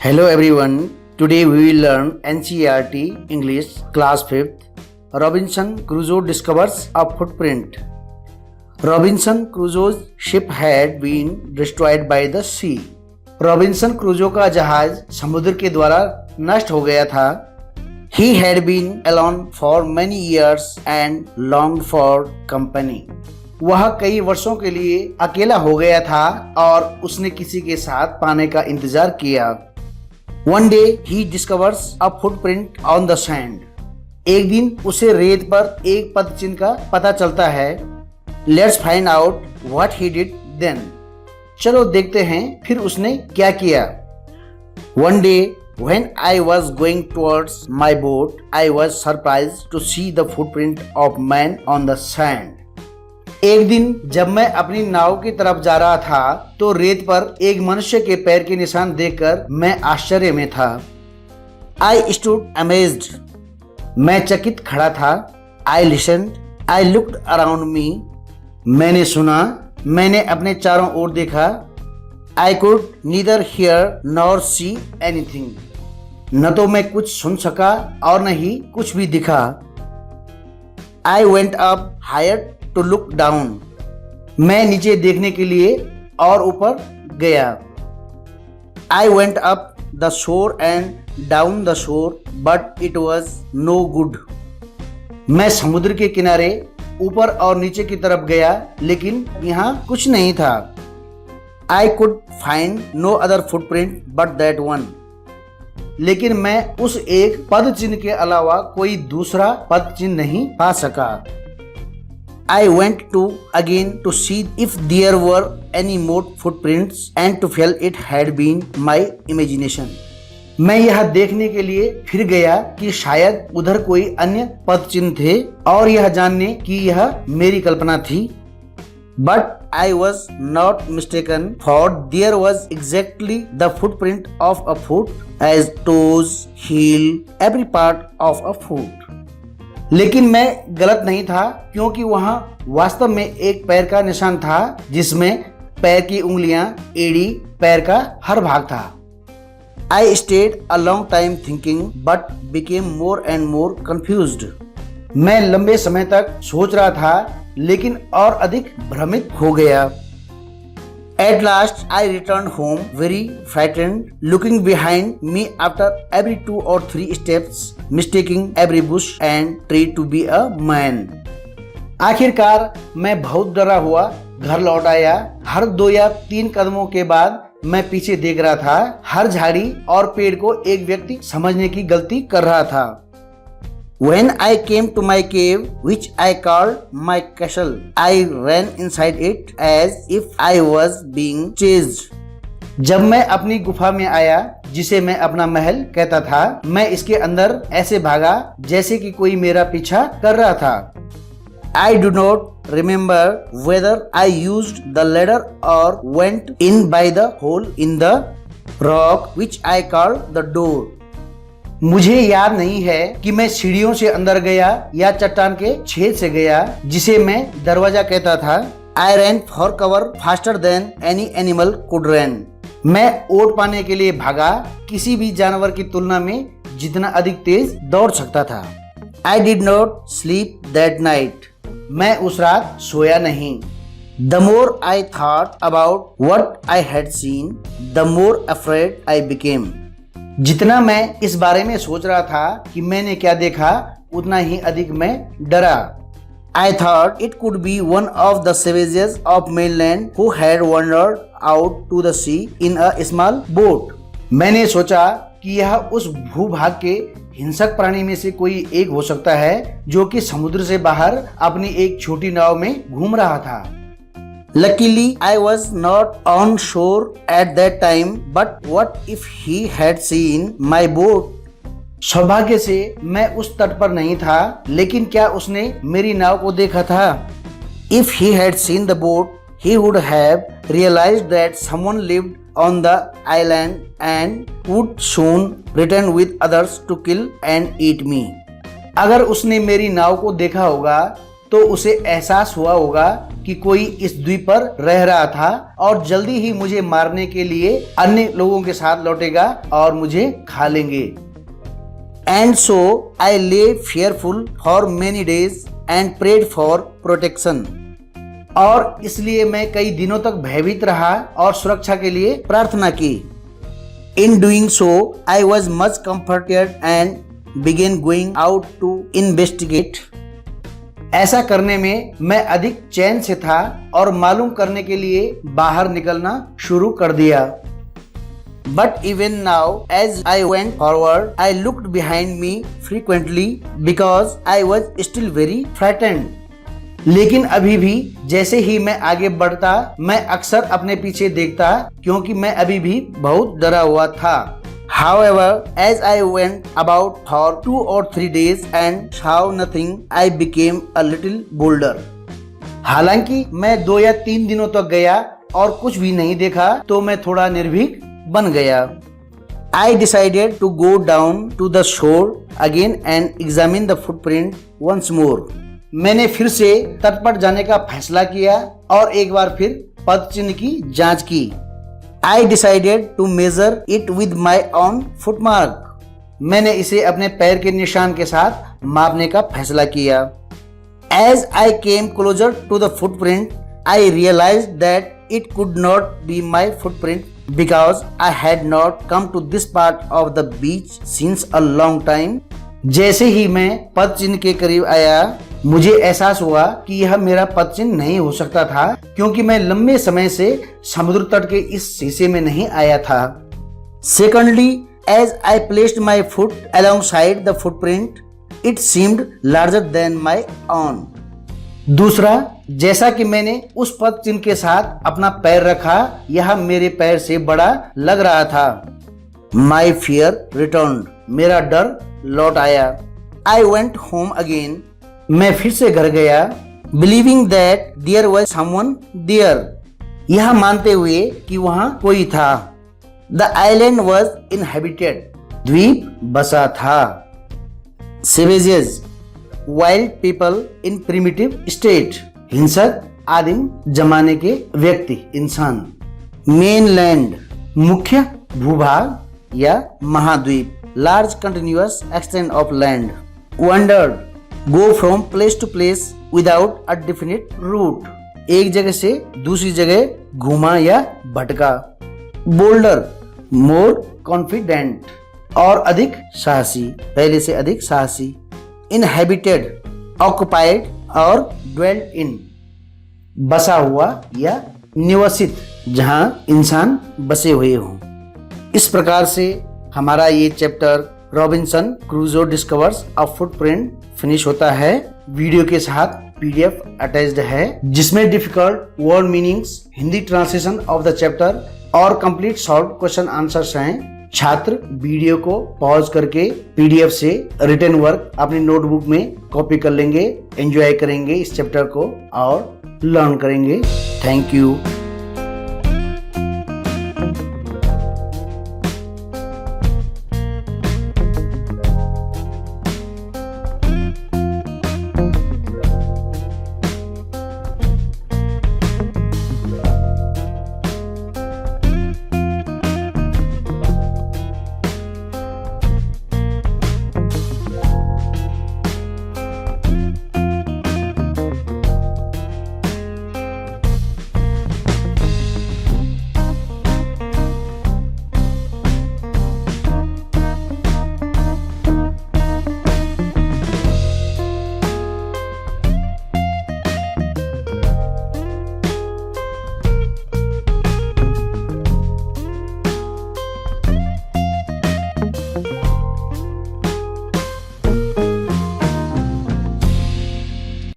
Hello everyone. Today we will learn NCERT English Class 5th. Robinson Crusoe discovers a footprint. Robinson Crusoe's ship had been destroyed by the sea. Robinson Crusoe का जहाज समुद्र के द्वारा नष्ट हो गया था. He had been alone for many years and longed for company. वह कई वर्षों के लिए अकेला हो गया था और उसने किसी के साथ पाने का इंतजार किया. One day he discovers a footprint on the sand. एक दिन उसे रेत पर एक पदचिन्ह का पता चलता है. Let's find out what he did then. चलो देखते हैं फिर उसने क्या किया. One day when I was going towards my boat, I was surprised to see the footprint of man on the sand. एक दिन जब मैं अपनी नाव की तरफ जा रहा था तो रेत पर एक मनुष्य के पैर के निशान देखकर मैं आश्चर्य में था. I stood amazed. मैं चकित खड़ा था. I listened. I looked around me. मैंने सुना. मैंने अपने चारों ओर देखा. I could neither hear nor see anything. न तो मैं कुछ सुन सका और न ही कुछ भी दिखा. I went up higher to look down. मैं नीचे देखने के लिए और ऊपर गया. I went up the shore and down the shore, but it was no good. मैं समुद्र के किनारे ऊपर और नीचे की तरफ गया लेकिन यहाँ कुछ नहीं था. I could find no other footprint but that one. लेकिन मैं उस एक पद चिन्ह के अलावा कोई दूसरा पद चिन्ह नहीं पा सका. I went to again to see if there were any more footprints and to feel it had been my imagination. मैं यह देखने के लिए फिर गया कि शायद उधर कोई अन्य पद चिन्ह थे और यह जानने कि यह मेरी कल्पना थी. But I was not mistaken, for there was exactly the footprint of a foot, as toes, heel, every part of a foot. लेकिन मैं गलत नहीं था क्योंकि वहाँ वास्तव में एक पैर का निशान था जिसमें पैर की उंगलियां, एड़ी, पैर का हर भाग था. I stayed a long time thinking but became more and more confused. मैं लंबे समय तक सोच रहा था लेकिन और अधिक भ्रमित हो गया. At last I returned home very frightened, looking behind me after every 2 or 3 steps, mistaking every bush and tree to be a man. आखिरकार मैं बहुत डरा हुआ घर लौट आया. हर 2 या 3 कदमों के बाद मैं पीछे देख रहा था. हर झाड़ी और पेड़ को एक व्यक्ति समझने की गलती कर रहा था. When I came to my cave, which I called my castle, I ran inside it as if I was being chased. जब मैं अपनी गुफा में आया जिसे मैं अपना महल कहता था, मैं इसके अंदर ऐसे भागा जैसे कि कोई मेरा पीछा कर रहा था. I do not remember whether I used the ladder or went in by the hole in the rock which I called the door. मुझे याद नहीं है कि मैं सीढ़ियों से अंदर गया या चट्टान के छेद से गया जिसे मैं दरवाजा कहता था. I ran for cover faster than any animal could run. मैं ओट पाने के लिए भागा किसी भी जानवर की तुलना में जितना अधिक तेज दौड़ सकता था. I did not sleep that night. मैं उस रात सोया नहीं. The more I thought about what I had seen, the more afraid I became. जितना मैं इस बारे में सोच रहा था कि मैंने क्या देखा उतना ही अधिक मैं डरा. I thought it could be one of the savages of mainland who had wandered out to the sea in a small boat. मैंने सोचा कि यह उस भूभाग के हिंसक प्राणी में से कोई एक हो सकता है जो कि समुद्र से बाहर अपनी एक छोटी नाव में घूम रहा था. Luckily, I was not on shore at that time, but what if he had seen my boat? सौभाग्य से मैं उस तट पर नहीं था, लेकिन क्या उसने मेरी नाव को देखा था? If he had seen the boat, he would have realized that someone lived on the island and would soon return with others to kill and eat me. अगर उसने मेरी नाव को देखा होगा तो उसे एहसास हुआ होगा कि कोई इस द्वीप पर रह रहा था और जल्दी ही मुझे मारने के लिए अन्य लोगों के साथ लौटेगा और मुझे खा लेंगे। एंड सो आई ले fearful for many days and prayed for protection। और इसलिए मैं कई दिनों तक भयभीत रहा और सुरक्षा के लिए प्रार्थना की। In doing so, I was much comforted and began going out to investigate। ऐसा करने में मैं अधिक चैन से था और मालूम करने के लिए बाहर निकलना शुरू कर दिया। But even now, as I went forward, I looked behind me frequently because I was still very frightened। लेकिन अभी भी जैसे ही मैं आगे बढ़ता, मैं अक्सर अपने पीछे देखता क्योंकि मैं अभी भी बहुत डरा हुआ था। However, as I went about for 2 or 3 days and saw nothing, I became a little bolder। हालांकि मैं 2 या 3 दिनों तक गया और कुछ भी नहीं देखा तो मैं थोड़ा निर्भीक बन गया। I decided to go down to the shore again and examine the footprint once more। मैंने फिर से तट पर जाने का फैसला किया और एक बार फिर पद चिन्ह की जांच की। I decided to measure it with my own footmark। मैंने इसे अपने पैर के निशान के साथ मापने का फैसला किया। As I came closer to the footprint, I realized that it could not be my footprint because I had not come to this part of the beach since a long time। जैसे ही मैं पद चिन्ह के करीब आया, मुझे एहसास हुआ कि यह मेरा पद चिन्ह नहीं हो सकता था क्योंकि मैं लंबे समय से समुद्र तट के इस हिस्से में नहीं आया था। Secondly, as I placed my foot alongside the footprint, it seemed larger than my own। दूसरा, जैसा कि मैंने उस पद चिन्ह के साथ अपना पैर रखा, यह मेरे पैर से बड़ा लग रहा था। My fear returned। मेरा डर लौट आया। I went home again। मैं फिर से घर गया। Believing that there was someone there। यह मानते हुए कि वहां कोई था। The island was inhabited। द्वीप बसा था। Savages, wild people in primitive state। हिंसक आदिम जमाने के व्यक्ति, इंसान। Mainland, मुख्य भूभाग या महाद्वीप। Large continuous extent of land। Wandered, go from place to place without a definite route। एक जगह से दूसरी जगह घूमा या भटका। Bolder, more confident, और अधिक साहसी, पहले से अधिक साहसी। Inhabited, occupied और dwelt in, बसा हुआ या निवसित, जहां इंसान बसे हुए हों। इस प्रकार से हमारा ये चैप्टर रॉबिन्सन क्रूजो डिस्कवर्स अ फुटप्रिंट फिनिश होता है। वीडियो के साथ पीडीएफ अटैच्ड है जिसमें difficult word meanings, Hindi translation of the chapter और कंप्लीट सॉल्व क्वेश्चन आंसर्स हैं। छात्र वीडियो को पॉज करके पीडीएफ से रिटन वर्क अपनी नोटबुक में कॉपी कर लेंगे, एंजॉय करेंगे इस चैप्टर को और लर्न करेंगे। Thank you.